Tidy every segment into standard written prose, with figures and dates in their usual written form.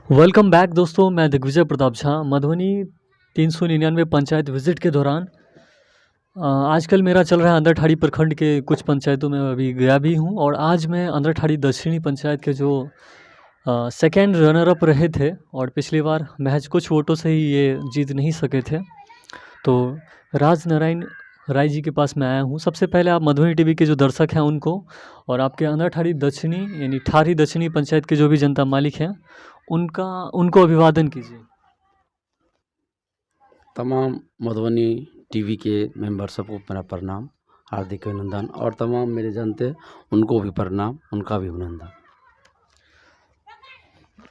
Welcome back दोस्तों। मैं Digvijay Pratap Jha. Madhubani 399 panchayat visit के दौरान आजकल मेरा चल रहा है अंदरठाड़ी प्रखंड के कुछ पंचायतों में अभी गया भी हूँ। और आज मैं अंदरठाड़ी दक्षिणी पंचायत के जो सेकेंड रनर अप रहे थे और पिछली बार महज कुछ वोटों से ही ये जीत नहीं सके थे, तो राज नारायण राय जी के पास मैं आया हूँ। सबसे पहले आप मधुबनी टीवी के जो दर्शक हैं उनको और आपके अंदरठाड़ी दक्षिणी यानी ठारी दक्षिणी पंचायत के जो भी जनता मालिक हैं उनको अभिवादन कीजिए। तमाम मधुबनी टीवी के मेंबर सबको मेरा प्रणाम, हार्दिक अभिनंदन। और तमाम मेरे जनते उनको भी प्रणाम, उनका भी अभिनंदन।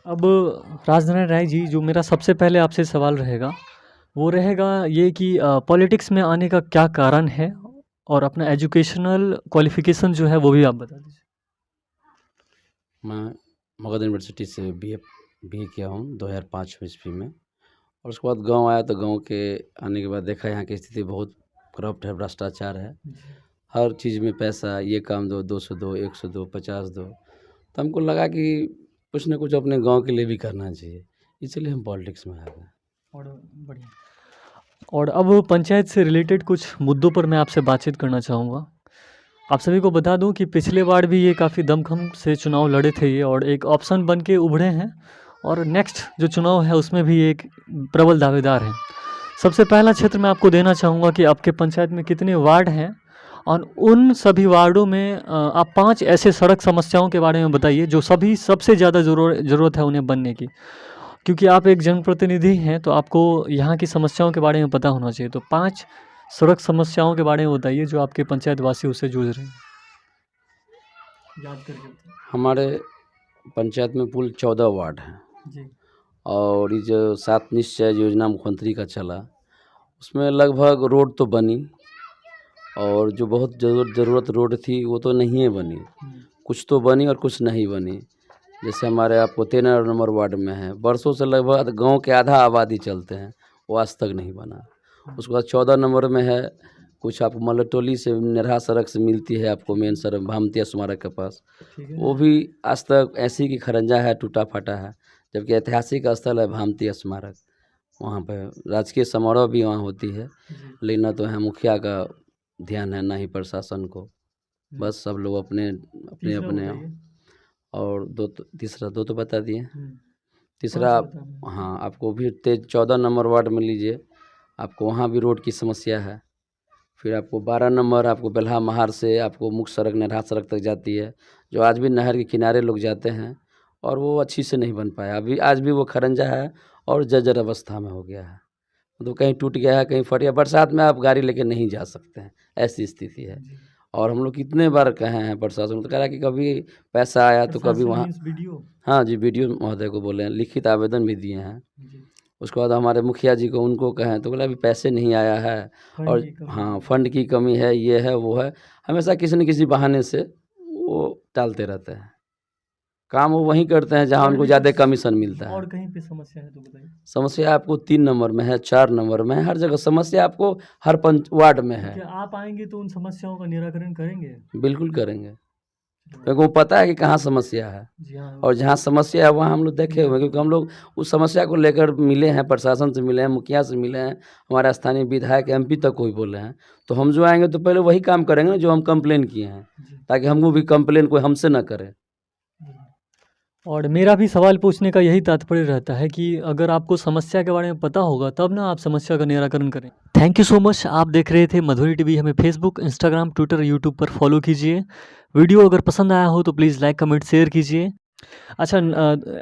अब राजनारायण राय जी, जो मेरा सबसे पहले आपसे सवाल रहेगा वो रहेगा ये कि पॉलिटिक्स में आने का क्या कारण है और अपना एजुकेशनल क्वालिफिकेशन जो है वो भी आप बता दीजिए। मैं मगध यूनिवर्सिटी से बीए किया हूँ 2005 ईस्वी में। और उसके बाद गांव आया, तो गांव के आने के बाद देखा यहाँ की स्थिति बहुत करप्ट है, भ्रष्टाचार है। हर चीज़ में पैसा, ये काम दो, 200 दो, 100 दो, 50 दो। तो हमको लगा कि कुछ ना कुछ अपने गांव के लिए भी करना चाहिए, इसलिए हम पॉलिटिक्स में आ गए। और बढ़िया। और अब पंचायत से रिलेटेड कुछ मुद्दों पर मैं आपसे बातचीत करना चाहूँगा। आप सभी को बता दूं कि पिछले बार भी ये काफ़ी दमखम से चुनाव लड़े थे ये, और एक ऑप्शन बन के उभरे हैं। और नेक्स्ट जो चुनाव है उसमें भी एक प्रबल दावेदार हैं। सबसे पहला क्षेत्र मैं आपको देना चाहूँगा कि आपके पंचायत में कितने वार्ड हैं और उन सभी वार्डों में आप 5 ऐसे सड़क समस्याओं के बारे में बताइए जो सबसे ज़्यादा ज़रूरत है उन्हें बनने की। क्योंकि आप एक जनप्रतिनिधि हैं तो आपको यहाँ की समस्याओं के बारे में पता होना चाहिए। तो 5 सड़क समस्याओं के बारे में बताइए जो आपके पंचायत वासी उससे जूझ रहे हैं, याद करके बताइए। हमारे पंचायत में कुल 14 वार्ड हैं जी। और ये जो 7 निश्चय योजना मुख्यमंत्री का चला, उसमें लगभग रोड तो बनी और जो बहुत ज़रूरत रोड थी वो तो नहीं है बनी। कुछ तो बनी और कुछ नहीं बनी। जैसे हमारे आपको 13 नंबर वार्ड में है, बरसों से लगभग गांव के आधा आबादी चलते हैं, वो आज तक नहीं बना। उसके बाद 14 नंबर में है, कुछ आपको मलटोली से नेरहा सड़क से मिलती है, आपको मेन सड़क भामतिया स्मारक के पास, वो भी आज तक ऐसी की खरंजा है, टूटा फटा है। जबकि ऐतिहासिक स्थल है भामतिया स्मारक, वहाँ पर राजकीय समारोह भी वहाँ होती है, लेकिन ना तो यहाँ मुखिया का ध्यान है ना ही प्रशासन को। बस सब लोग अपने अपने अपने। और तीसरा दो तो बता दिए। तीसरा हाँ, आपको भी 14 नंबर वार्ड में लीजिए, आपको वहाँ भी रोड की समस्या है। फिर आपको 12 नंबर आपको बेल्हा महार से आपको मुख्य सड़क नेरहा सड़क तक जाती है, जो आज भी नहर के किनारे लोग जाते हैं और वो अच्छी से नहीं बन पाया। अभी आज भी वो खरंजा है और जर्जर अवस्था में हो गया है, तो कहीं टूट गया है, कहीं फट गया। बरसात में आप गाड़ी लेके नहीं जा सकते हैं, ऐसी स्थिति है। और हम लोग कितने बार कहे हैं प्रशासन को, तो कह रहा है कि कभी पैसा आया तो कभी वहाँ। हाँ जी, वीडियो महोदय को बोले हैं, लिखित आवेदन भी दिए हैं। उसके बाद हमारे मुखिया जी को उनको कहें तो बोला अभी पैसे नहीं आया है और हाँ फंड की कमी है, ये है वो है। हमेशा किसी न किसी बहाने से वो टालते रहते हैं। काम वो वहीं करते हैं जहाँ उनको ज़्यादा कमीशन मिलता है। और कहीं पे समस्या है तो बताइए। समस्या आपको 3 नंबर में है, 4 नंबर में है, हर जगह समस्या आपको हर वार्ड में है। क्या आप आएंगे तो उन समस्याओं का निराकरण करेंगे? बिल्कुल करेंगे, क्योंकि वो पता है कि कहाँ समस्या है। और जहाँ समस्या है वहाँ हम लोग देखे हुए, क्योंकि हम लोग उस समस्या को लेकर मिले हैं, प्रशासन से मिले हैं, मुखिया से मिले हैं, हमारे स्थानीय विधायक MP तक कोई बोले हैं। तो हम जो आएंगे तो पहले वही काम करेंगे ना जो हम कंप्लेन किए हैं, ताकि हमको भी कंप्लेन कोई हमसे ना करे। और मेरा भी सवाल पूछने का यही तात्पर्य रहता है कि अगर आपको समस्या के बारे में पता होगा तब ना आप समस्या का निराकरण करें। Thank you so much. आप देख रहे थे मधुबनी टीवी। हमें फेसबुक, इंस्टाग्राम, ट्विटर, यूट्यूब पर फॉलो कीजिए। वीडियो अगर पसंद आया हो तो प्लीज़ लाइक, कमेंट, शेयर कीजिए। अच्छा,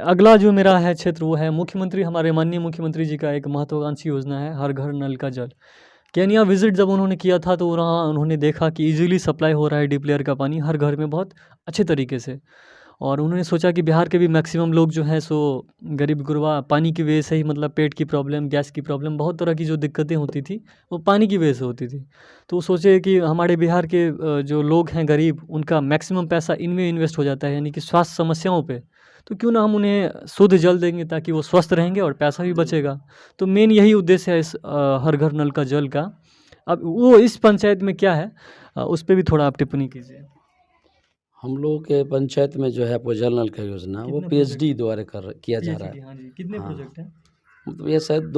अगला जो मेरा है क्षेत्र वो है मुख्यमंत्री, हमारे माननीय मुख्यमंत्री जी का एक महत्वाकांक्षी योजना है हर घर नल का जल। केनिया विजिट जब उन्होंने किया था तो वहाँ उन्होंने देखा कि ईजिली सप्लाई हो रहा है डीप लेयर का पानी हर घर में बहुत अच्छे तरीके से। और उन्होंने सोचा कि बिहार के भी मैक्सिमम लोग जो हैं सो गरीब गुरबा पानी की वजह से ही, मतलब पेट की प्रॉब्लम, गैस की प्रॉब्लम, बहुत तरह की जो दिक्कतें होती थी वो पानी की वजह से होती थी। तो वो सोचे कि हमारे बिहार के जो लोग हैं गरीब, उनका मैक्सिमम पैसा इनमें इन्वेस्ट हो जाता है, यानी कि स्वास्थ्य समस्याओं पे। तो क्यों ना हम उन्हें शुद्ध जल देंगे ताकि वो स्वस्थ रहेंगे और पैसा भी बचेगा। तो मेन यही उद्देश्य है इस हर घर नल का जल का। अब वो इस पंचायत में क्या है उस पर भी थोड़ा आप टिप्पणी कीजिए। हम लोगों के पंचायत में जो है आपको जल नल का योजना वो कितने पीएचडी द्वारा किया जा रहा पीएचडी, है। हाँ जी, कितने हाँ। प्रोजेक्ट हैं? मतलब ये शायद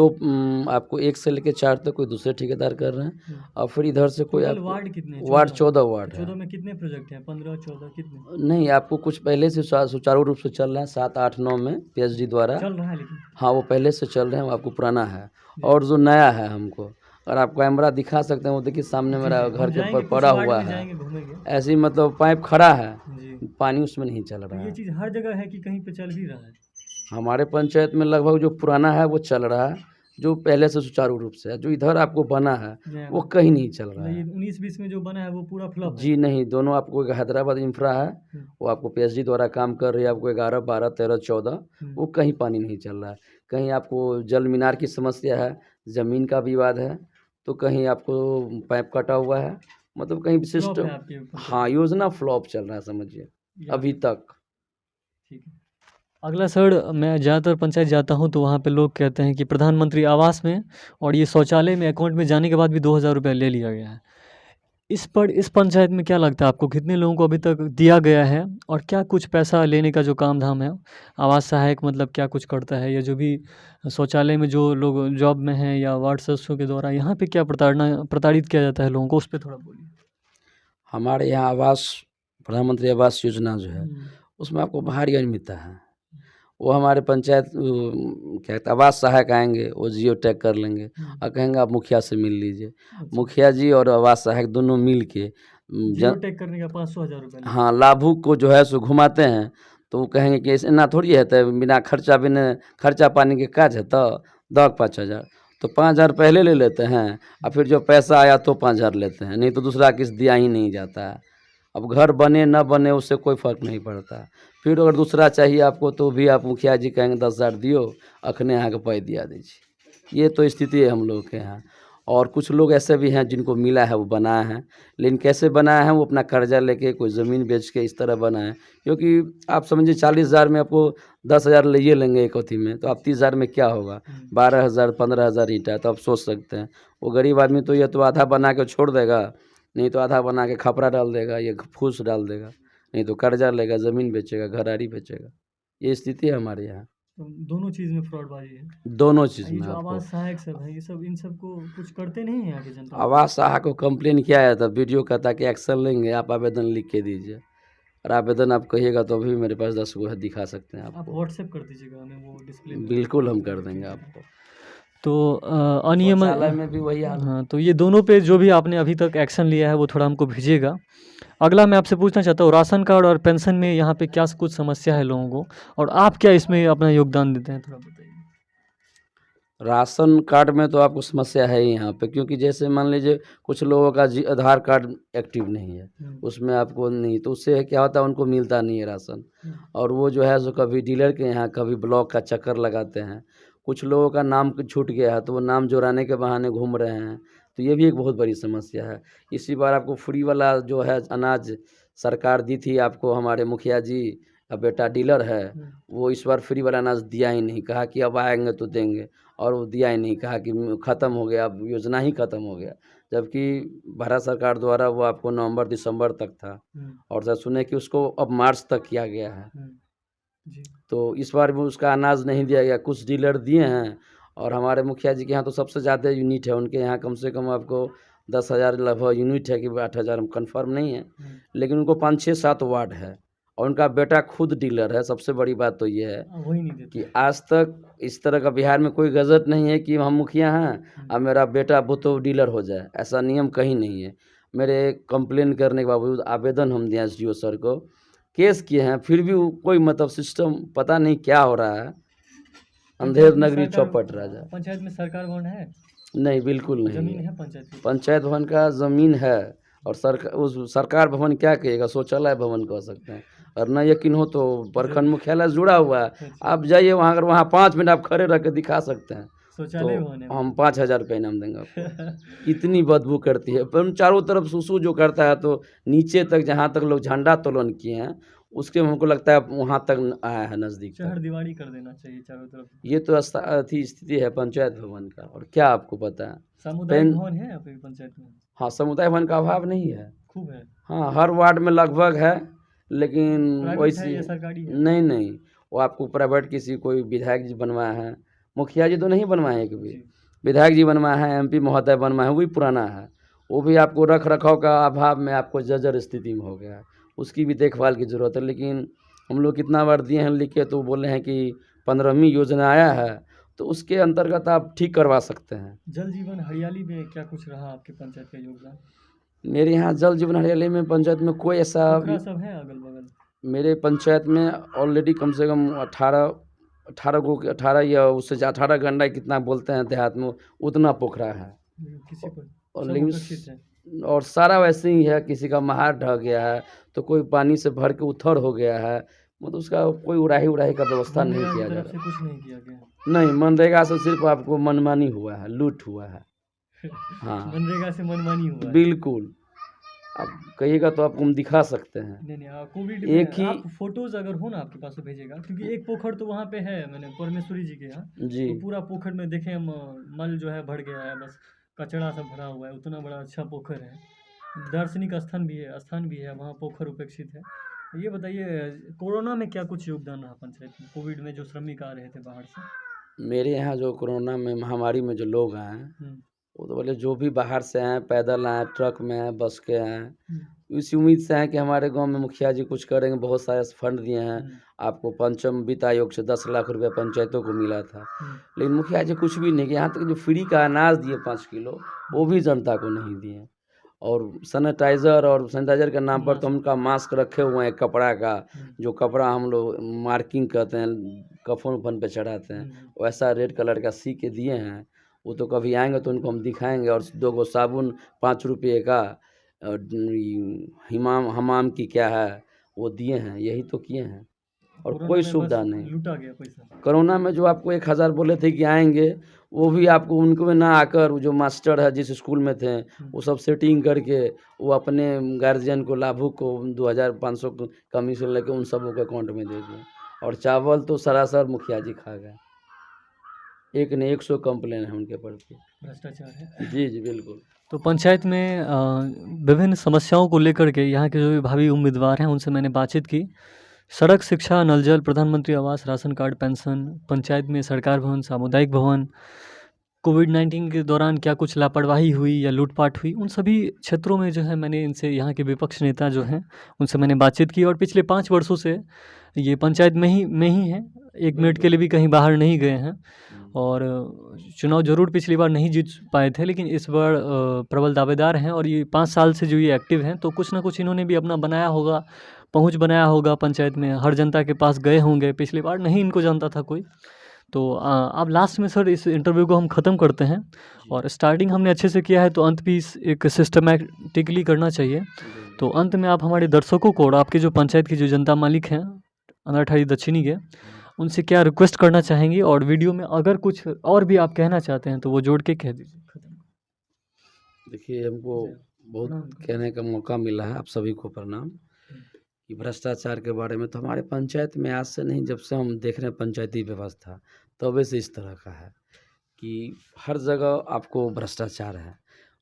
आपको 1 से लेके 4 तक कोई दूसरे ठेकेदार कर रहे हैं और फिर इधर से कोई टोटल आपको वार्ड कितने हैं? वार्ड 14 14 वार्ड है। 14 में कितने प्रोजेक्ट हैं? 15, 14 कितने? नहीं, आपको कुछ पहले से सुचारू रूप से चल रहे हैं 7, 8, 9 में पीएचडी द्वारा। चल रहा है लेकिन? हाँ, वो पहले से चल रहे हैं, वो आपको पुराना है। जी। और जो नया है हमको, अगर आप कैमरा दिखा सकते हैं, वो देखिए सामने जी, मेरा जी, घर हम के जाएँगे, ऊपर कुछ पड़ा वार्ड हुआ में है। जाएँगे, घूमेंगे। ऐसे ही मतलब पाइप खड़ा है, जी। पानी उसमें नहीं चल तो रहा ये है। चीज़ हर जगह है कि कहीं पे चल भी रहा है? हमारे पंचायत में लगभग जो पुराना है वो चल रहा है, जो पहले से सुचारू रूप से है। जो इधर आपको बना है, नया वो में? कहीं नहीं चल रहा मतलब ये है। 19-20 में जो बना है वो पूरा फ्लॉप है? जी नहीं, दोनों आपको एक हैदराबाद इंफ्रा है, हुँ, वो आपको पीएचडी द्वारा काम कर रही है, आपको 11, 12, 13, 14 हुँ। वो कहीं पानी नहीं चल रहा है। कहीं आपको जल मीनार की समस्या है, ज़मीन का विवाद है, तो कहीं आपको पाइप कटा हुआ है, मतलब कहीं विशिष्ट। फ्लॉप है आपके पंचायत हाँ, में? योजना फ्लॉप चल रहा है समझिए, या अभी तक। ठीक है। अगला सर, मैं ज़्यादातर पंचायत जाता हूँ तो वहाँ पे लोग कहते हैं कि प्रधानमंत्री आवास में और ये शौचालय में अकाउंट में जाने के बाद भी 2000 रुपया ले लिया गया है। इस पंचायत में क्या लगता है आपको, कितने लोगों को अभी तक दिया गया है? और क्या कुछ पैसा लेने का जो काम-धाम है, आवास सहायक मतलब क्या कुछ करता है? या जो भी शौचालय में जो लोग जॉब में हैं या वार्ड सदस्यों के द्वारा यहाँ पे क्या प्रताड़ित किया जाता है लोगों को, उस पे थोड़ा बोलिए? हमारे यहाँ प्रधानमंत्री आवास योजना जो है, हुँ, उसमें आपको भारी अनियमितता है। वो हमारे पंचायत क्या कहते हैं आवास सहायक आएँगे, वो जियो टैग कर लेंगे हुँ। और कहेंगे आप मुखिया से मिल लीजिए। अच्छा। मुखिया जी और आवास सहायक दोनों मिल के जियो टैग करने का 500,000 रुपया लेते हैं। हाँ, लाभुक को जो है सो घुमाते हैं, तो वो कहेंगे कि ऐसे एना थोड़ी हेतै, बिना खर्चा पानी के काज हेतौ, दहक 5,000। तो 5,000 पहले ले लेते हैं और फिर जो पैसा आया तो 5,000 लेते हैं, नहीं तो दूसरा किस्त दिया ही नहीं जाता है। अब घर बने न बने उससे कोई फ़र्क नहीं पड़ता। फिर अगर दूसरा चाहिए आपको तो भी आप मुखिया जी कहेंगे 10,000 दियो, अखने अहाँके पाई दिया दै छी। ये तो स्थिति है हम लोग के यहाँ। और कुछ लोग ऐसे भी हैं जिनको मिला है वो बनाए हैं, लेकिन कैसे बनाए हैं वो अपना कर्जा लेके कोई ज़मीन बेच के इस तरह बनाए हैं। क्योंकि आप समझिए 40,000 में आपको 10,000 ले लेंगे एक अथी में, तो आप 30,000 में क्या होगा? 12,000 15,000 ईंटा, तो आप सोच सकते हैं। वो गरीब आदमी तो ये तो आधा बना के छोड़ देगा, नहीं तो आधा बना के खपरा डाल देगा, या फूस डाल देगा, नहीं तो कर्जा लेगा, ज़मीन बेचेगा, घराड़ी बेचेगा। ये स्थिति है हमारे यहाँ, तो दोनों चीज़ में फ्रॉडबाज़ी है। दोनों चीज़ ये में जो आपको। आवास सहायक सब है, ये सब इन सबको कुछ करते नहीं हैं यहाँ की जनता? आवास सहायक को कंप्लेन किया है तो वीडियो कहता है कि एक्शन लेंगे, आप आवेदन लिख के दीजिए। और आवेदन आप कहिएगा तो अभी मेरे पास 10 गो है, दिखा सकते हैं आप आपको। व्हाट्सएप कर दीजिएगा हमें, वो डिस्प्ले में बिल्कुल हम कर देंगे आपको। तो अनियम शौचालय में भी वही हाल है। हाँ, तो ये दोनों पे जो भी आपने अभी तक एक्शन लिया है वो थोड़ा हमको भेजिएगा। अगला मैं आपसे पूछना चाहता हूँ, राशन कार्ड और पेंशन में यहाँ पे क्या कुछ समस्या है लोगों को, और आप क्या इसमें अपना योगदान देते हैं, थोड़ा बताइए? राशन कार्ड में तो आपको समस्या है ही यहाँ पे, क्योंकि जैसे मान लीजिए कुछ लोगों का आधार कार्ड एक्टिव नहीं है, उसमें आपको नहीं, तो उससे क्या होता है उनको मिलता नहीं है राशन। और वो जो है सो कभी डीलर के यहाँ कभी ब्लॉक का चक्कर लगाते हैं। कुछ लोगों का नाम छूट गया है तो वो नाम जुड़ाने के बहाने घूम रहे हैं, तो ये भी एक बहुत बड़ी समस्या है। इसी बार आपको फ्री वाला जो है अनाज सरकार दी थी आपको, हमारे मुखिया जी का बेटा डीलर है, वो इस बार फ्री वाला अनाज दिया ही नहीं, कहा कि अब आएंगे तो देंगे, और वो दिया ही नहीं, कहा कि ख़त्म हो गया, अब योजना ही ख़त्म हो गया। जबकि भारत सरकार द्वारा वो आपको नवंबर दिसंबर तक था, और सर सुने कि उसको अब मार्च तक किया गया है। जी। तो इस बार भी उसका अनाज नहीं दिया गया, कुछ डीलर दिए हैं, और हमारे मुखिया जी के यहाँ तो सबसे ज़्यादा यूनिट है, उनके यहाँ कम से कम आपको 10,000 लगभग यूनिट है कि 8,000, हम कन्फर्म नहीं है, लेकिन उनको 5, 6, 7 वार्ड है, और उनका बेटा खुद डीलर है। सबसे बड़ी बात तो ये है वही नहीं देते कि आज तक इस तरह का बिहार में कोई गज़ट नहीं है कि हम मुखिया हैं और मेरा बेटा तो डीलर हो जाए, ऐसा नियम कहीं नहीं है। मेरे कंप्लेन करने के बावजूद आवेदन हम दिए एसडीओ सर को, केस किए हैं, फिर भी कोई मतलब सिस्टम पता नहीं क्या हो रहा है, अंधेर नगरी चौपट राजा। पंचायत में सरकार भवन है? नहीं, बिल्कुल नहीं जमीन है। है पंचायत की? पंचायत भवन का ज़मीन है, और उस सरकार भवन क्या कहिएगा, शौचालय भवन कह सकते हैं। और न यकीन हो तो प्रखंड मुख्यालय से जुड़ा हुआ है, आप जाइए वहाँ, अगर वहाँ 5 मिनट आप खड़े रह के दिखा सकते हैं शौचालय भवन है? तो हम 5,000 रुपये इनाम देंगे आपको। इतनी बदबू करती है, पर चारों तरफ सुसु जो करता है, तो नीचे तक जहाँ तक लोग झंडा तोलन किए हैं उसके हमको लगता है वहाँ तक आया है नज़दीक शहर तक। दीवारी कर देना चाहिए चारों तरफ। ये तो अथी स्थिति है पंचायत भवन का, और क्या आपको पता है। सामुदायिक भवन है आपकी पंचायत में? हाँ, समुदाय भवन का अभाव नहीं है, खूब है। हाँ, हर वार्ड में लगभग है, लेकिन प्राइवेट है वैसी या सरकारी है? नहीं नहीं, वो आपको प्राइवेट किसी कोई विधायक जी बनवाया है, मुखिया जी तो नहीं बनवाए एक भी, जी। विधायक जी बनवाए हैं, एमपी महोदय बनवाए हैं, वो भी पुराना है। वो भी आपको रख रखाव का अभाव में आपको जर्जर स्थिति में हो गया है, उसकी भी देखभाल की ज़रूरत है। लेकिन हम लोग कितना बार दिए हैं लिख के, तो बोले हैं कि 15वीं योजना आया है, तो उसके अंतर्गत आप ठीक करवा सकते हैं। जल जीवन हरियाली में क्या कुछ रहा आपके पंचायत का योगदान? मेरे यहाँ जल जीवन हरियाली में पंचायत में कोई ऐसा पोखरा सब है अगल-बगल? मेरे पंचायत में ऑलरेडी कम से कम 18 या उससे 18 गंडा कितना बोलते हैं देहात में, उतना पोखरा है। किसी पर और सब लेकिन उपेक्षित है। और सारा वैसे ही है, किसी का महार ढह गया है, तो कोई पानी से भर के उथड़ हो गया है, मतलब उसका कोई उड़ाही का व्यवस्था नहीं मनरेगा की किया जा तरफ से रहा। कुछ नहीं किया गया। नहीं, मनरेगा से सिर्फ आपको मनमानी हुआ है, लूट हुआ है। हाँ, मनरेगा से मनमानी हुआ है। बिल्कुल। आप कहिएगा तो आपको हम दिखा सकते हैं। नहीं, कोविड एक में ही आप फ़ोटोज़ अगर हो ना आपके पास तो भेजिएगा, क्योंकि एक पोखर तो वहाँ पे है मैंने परमेश्वरी जी के यहाँ, जी, तो पूरा पोखर में देखें हम मल जो है भर गया है, बस कचरा सब भरा हुआ है, उतना बड़ा अच्छा पोखर है। दार्शनिक स्थान भी है, वहाँ पोखर उपेक्षित है। ये बताइए कोरोना में क्या कुछ योगदान रहा पंचायत में? कोविड में जो श्रमिक आ रहे थे बाहर से? मेरे यहाँ जो कोरोना में महामारी में जो लोग आए हैं, हुँ, वो तो बोले जो भी बाहर से आए, पैदल आए, ट्रक में आए, बस के आए, हुँ, इसी उम्मीद से आए कि हमारे गाँव में मुखिया जी कुछ करेंगे, बहुत सारे फंड दिए हैं। हुँ, आपको पंचम वित्त आयोग से 10 लाख रुपया पंचायतों को मिला था। हुँ, लेकिन मुखिया जी कुछ भी नहीं किए, यहाँ तक जो फ्री का अनाज दिए 5 किलो, वो भी जनता को नहीं दिए। और सैनिटाइज़र के नाम पर तो मास्क, उनका मास्क रखे हुए हैं कपड़ा का, हुँ, जो कपड़ा हम लोग मार्किंग कहते हैं, कफ़न-वफ़न पे चढ़ाते हैं, हुँ, वैसा रेड कलर का सी के दिए हैं। वो तो कभी आएँगे तो उनको हम दिखाएँगे, और 2 गो साबुन ₹5 का, हमाम की क्या है, वो दिए हैं, यही तो किए हैं, और कोरोना कोई में बस सुविधा नहीं। लूटा गया पैसा। कोरोना में जो आपको 1000 बोले थे कि आएँगे, वो भी आपको उनको में ना आकर, वो जो मास्टर है जिस स्कूल में थे, हुँ, वो सब सेटिंग करके वो अपने गार्जियन को, लाभुक को 2500 कमीशन लेके उन सबों के अकाउंट में दे दिए। और चावल तो सरासर मुखिया जी खा गए। एक नहीं 100 कंप्लेन है उनके प्रति। भ्रष्टाचार है। जी, जी, बिल्कुल। तो पंचायत में विभिन्न समस्याओं को लेकर के यहाँ के जो भी भावी उम्मीदवार हैं उनसे मैंने बातचीत की। सड़क, शिक्षा, नल जल, प्रधानमंत्री आवास, राशन कार्ड, पेंशन, पंचायत में सरकार भवन, सामुदायिक भवन, कोविड-19 के दौरान क्या कुछ लापरवाही हुई या लूट-पाट हुई, उन सभी क्षेत्रों में जो है मैंने इनसे, यहाँ के विपक्ष नेता जो हैं, उनसे मैंने बातचीत की और पिछले 5 वर्षों से ये पंचायत में ही हैं, 1 मिनट के लिए भी कहीं बाहर नहीं गए हैं। और चुनाव ज़रूर पिछली बार नहीं जीत पाए थे, लेकिन इस बार प्रबल दावेदार हैं और ये 5 साल से जो ये एक्टिव हैं, तो कुछ ना कुछ इन्होंने भी अपना बनाया होगा, पहुँच बनाया होगा पंचायत में, हर जनता के पास गए होंगे, पिछली बार नहीं इनको जानता था कोई। तो अब लास्ट में सर इस इंटरव्यू को हम ख़त्म करते हैं, और स्टार्टिंग हमने अच्छे से किया है, तो अंत भी एक सिस्टमैटिकली करना चाहिए। तो अंत में आप हमारे दर्शकों को और आपके जो पंचायत की जो जनता मालिक हैं, अनाठाई दक्षिणी के, उनसे क्या रिक्वेस्ट करना चाहेंगे, और वीडियो में अगर कुछ और भी आप कहना चाहते हैं तो वो जोड़ के कह दीजिए। खत्म। देखिए, हमको बहुत प्रणाम। कहने का मौका मिला है, आप सभी को प्रणाम। कि भ्रष्टाचार के बारे में तो हमारे पंचायत में आज से नहीं, जब से हम देख रहे हैं पंचायती व्यवस्था, तबे से इस तरह का है कि हर जगह आपको भ्रष्टाचार है।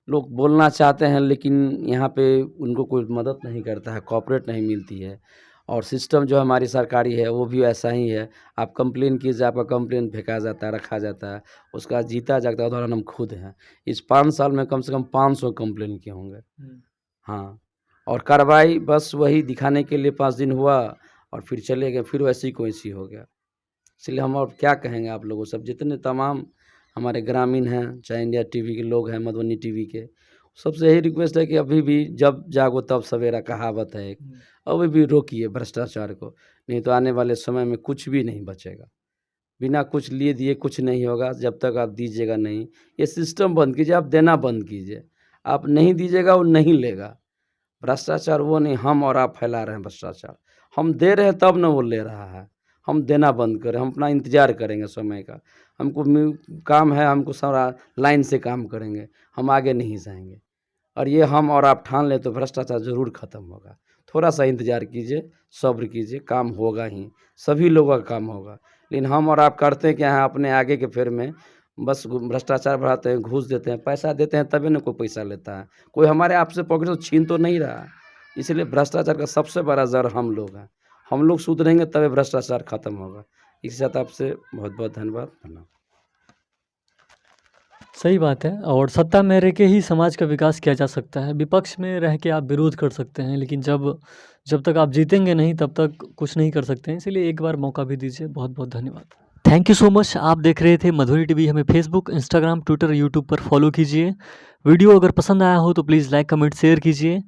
लोग बोलना चाहते हैं, लेकिन यहाँ पे उनको कोई मदद नहीं करता है, कोऑपरेट नहीं मिलती है। और सिस्टम जो हमारी सरकारी है वो भी ऐसा ही है, आप कंप्लेन कीजिए, आपका कंप्लेन फेंका जाता है, रखा जाता है, उसका जीता जागता उदाहरण हम खुद हैं। इस 5 साल में कम से कम 500 कंप्लेन किए होंगे। हाँ, और कार्रवाई बस वही दिखाने के लिए 5 दिन हुआ और फिर चले गए, फिर वैसी को वैसी हो गया। इसलिए हम और क्या कहेंगे आप लोगों से, जितने तमाम हमारे ग्रामीण हैं, चाहे इंडिया टीवी के लोग हैं, मधुबनी टीवी के, सबसे यही रिक्वेस्ट है कि अभी भी जब जागो तब सवेरा कहावत है एक, अभी भी रोकिए भ्रष्टाचार को, नहीं तो आने वाले समय में कुछ भी नहीं बचेगा। बिना कुछ लिए दिए कुछ नहीं होगा, जब तक आप दीजिएगा नहीं। ये सिस्टम बंद कीजिए, आप देना बंद कीजिए। आप नहीं दीजिएगा, वो नहीं लेगा। भ्रष्टाचार वो नहीं, हम और आप फैला रहे हैं भ्रष्टाचार। हम दे रहे हैं तब ना वो ले रहा है। हम देना बंद करें, हम अपना इंतज़ार करेंगे समय का। हमको काम है, हमको सारा लाइन से काम करेंगे, हम आगे नहीं जाएँगे। और ये हम और आप ठान लें तो भ्रष्टाचार ज़रूर ख़त्म होगा। थोड़ा-सा इंतज़ार कीजिए, सब्र कीजिए, काम होगा ही, सभी लोगों का काम होगा। लेकिन हम और आप करते क्या हैं, अपने आगे के फेर में बस भ्रष्टाचार बढ़ाते हैं, घूस देते हैं, पैसा देते हैं तभी ना कोई पैसा लेता है। कोई हमारे आपसे पॉकेट से छीन तो नहीं रहा। इसलिए भ्रष्टाचार का सबसे बड़ा जड़ हम लोग हैं। हम लोग सुधरेंगे तभी भ्रष्टाचार खत्म होगा। इसी के साथ आपसे बहुत-बहुत धन्यवाद। प्रणाम। सही बात है और सत्ता में रह के ही समाज का विकास किया जा सकता है। विपक्ष में रह के आप विरोध कर सकते हैं, लेकिन जब तक आप जीतेंगे नहीं तब तक कुछ नहीं कर सकते हैं। इसीलिए एक बार मौका भी दीजिए। बहुत-बहुत धन्यवाद। Thank you so much. आप देख रहे थे मधुरी टीवी। हमें फेसबुक, इंस्टाग्राम, ट्विटर, यूट्यूब पर फॉलो कीजिए। वीडियो अगर पसंद आया हो तो प्लीज़ लाइक, कमेंट, शेयर कीजिए।